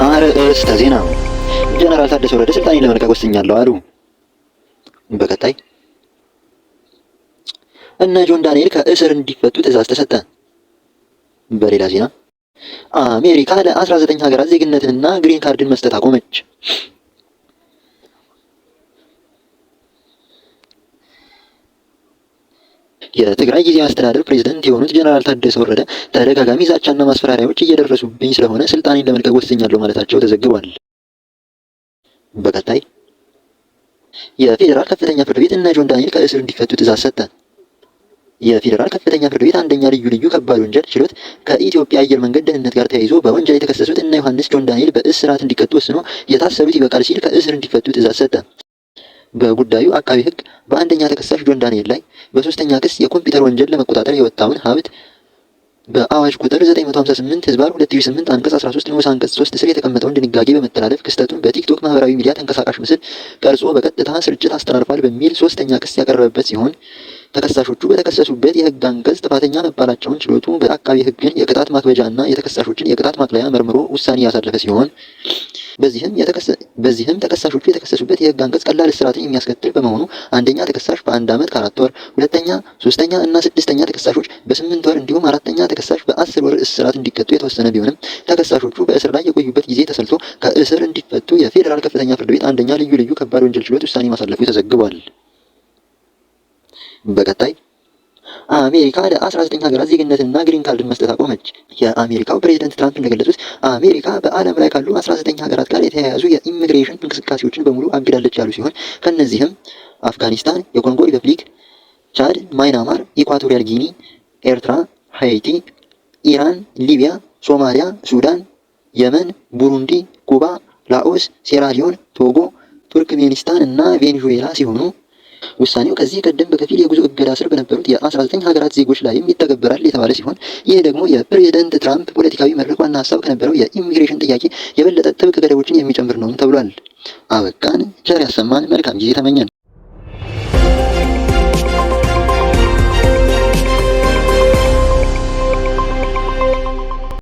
አርእስተ ዜና። ጀነራል ታደሰ ወረደ ስልጣኔን ለመልቀቅ ወስኛለሁ አሉ። በቀጣይ እነ ጆን ዳንኤል ከእስር እንዲፈቱ ትዕዛዝ ተሰጠ። በሌላ ዜና አሜሪካ ለ19 ሀገራት ዜግነትንና ግሪን ካርድን መስጠት አቆመች። የትግራይ ጊዜያዊ አስተዳደር ፕሬዝዳንት የሆኑት ጀነራል ታደሰ ወረደ ተደጋጋሚ ዛቻና ማስፈራሪያዎች እየደረሱብኝ ስለሆነ ስልጣኔን ለመልቀቅ ወስኛለሁ ማለታቸው ተዘግቧል። በቀጣይ የፌዴራል ከፍተኛ ፍርድ ቤት እነ ጆን ዳንኤል ከእስር እንዲፈቱ ትዕዛዝ ሰጠ። የፌዴራል ከፍተኛ ፍርድ ቤት አንደኛ ልዩ ከባድ ወንጀል ችሎት ከኢትዮጵያ አየር መንገድ ደህንነት ጋር ተያይዞ በወንጀል የተከሰሱት እነ ዮሐንስ ጆን ዳንኤል በእስራት እንዲቀጡ ወስኖ የታሰሩት ይበቃል ሲል ከእስር እንዲፈቱ ትዕዛዝ ሰጠ። በጉዳዩ አቃቢ ሕግ በአንደኛ ተከሳሽ ጆን ዳንኤል ላይ በሶስተኛ ክስ የኮምፒውተር ወንጀል ለመቆጣጠር የወጣውን ሀብት በአዋጅ ቁጥር 958/2008 አንቀጽ 13 ንዑስ አንቀጽ 3 ስር የተቀመጠውን ድንጋጌ በመተላለፍ ክስተቱን በቲክቶክ ማህበራዊ ሚዲያ ተንቀሳቃሽ ምስል ቀርጾ በቀጥታ ስርጭት አስተላልፏል በሚል ሶስተኛ ክስ ያቀረበበት ሲሆን ተከሳሾቹ በተከሰሱበት የህግ አንቀጽ ጥፋተኛ መባላቸውን ችሎቱ በአቃቢ ሕግን የቅጣት ማክበጃ እና የተከሳሾችን የቅጣት ማቅለያ መርምሮ ውሳኔ ያሳለፈ ሲሆን በዚህም ተከሳሾቹ የተከሰሱበት የህግ አንቀጽ ቀላል እስራትን የሚያስከትል በመሆኑ አንደኛ ተከሳሽ በ1 ዓመት ከ4 ወር፣ ሁለተኛ፣ ሶስተኛ እና ስድስተኛ ተከሳሾች በ8 ወር እንዲሁም አራተኛ ተከሳሽ በ10 ወር እስራት እንዲቀጡ የተወሰነ ቢሆንም ተከሳሾቹ በእስር ላይ የቆዩበት ጊዜ ተሰልቶ ከእስር እንዲፈቱ የፌዴራል ከፍተኛ ፍርድ ቤት አንደኛ ልዩ ከባድ ወንጀል ችሎት ውሳኔ ማሳለፉ ተዘግቧል። በቀጣይ አሜሪካ ለ19 ሀገራት ዜግነትና ግሪን ካርድን መስጠት አቆመች። የአሜሪካው ፕሬዝዳንት ትራምፕ እንደገለጹት አሜሪካ በዓለም ላይ ካሉ 19 ሀገራት ጋር የተያያዙ የኢሚግሬሽን እንቅስቃሴዎችን በሙሉ አግዳለች ያሉ ሲሆን ከነዚህም አፍጋኒስታን፣ የኮንጎ ሪፐብሊክ፣ ቻድ፣ ማይናማር፣ ኢኳቶሪያል ጊኒ፣ ኤርትራ፣ ሃይቲ፣ ኢራን፣ ሊቢያ፣ ሶማሊያ፣ ሱዳን፣ የመን፣ ቡሩንዲ፣ ኩባ፣ ላኦስ፣ ሴራሊዮን፣ ቶጎ፣ ቱርክሜኒስታን እና ቬኔዙዌላ ሲሆኑ ውሳኔው ከዚህ ቀደም በከፊል የጉዞ እገዳ ስር በነበሩት የ19 ሀገራት ዜጎች ላይም ይተገበራል የተባለ ሲሆን ይህ ደግሞ የፕሬዝዳንት ትራምፕ ፖለቲካዊ መድረክ ዋና ሀሳብ ከነበረው የኢሚግሬሽን ጥያቄ የበለጠ ጥብቅ ገደቦችን የሚጨምር ነው ተብሏል። አበቃን። ቸር ያሰማን። መልካም ጊዜ ተመኘን።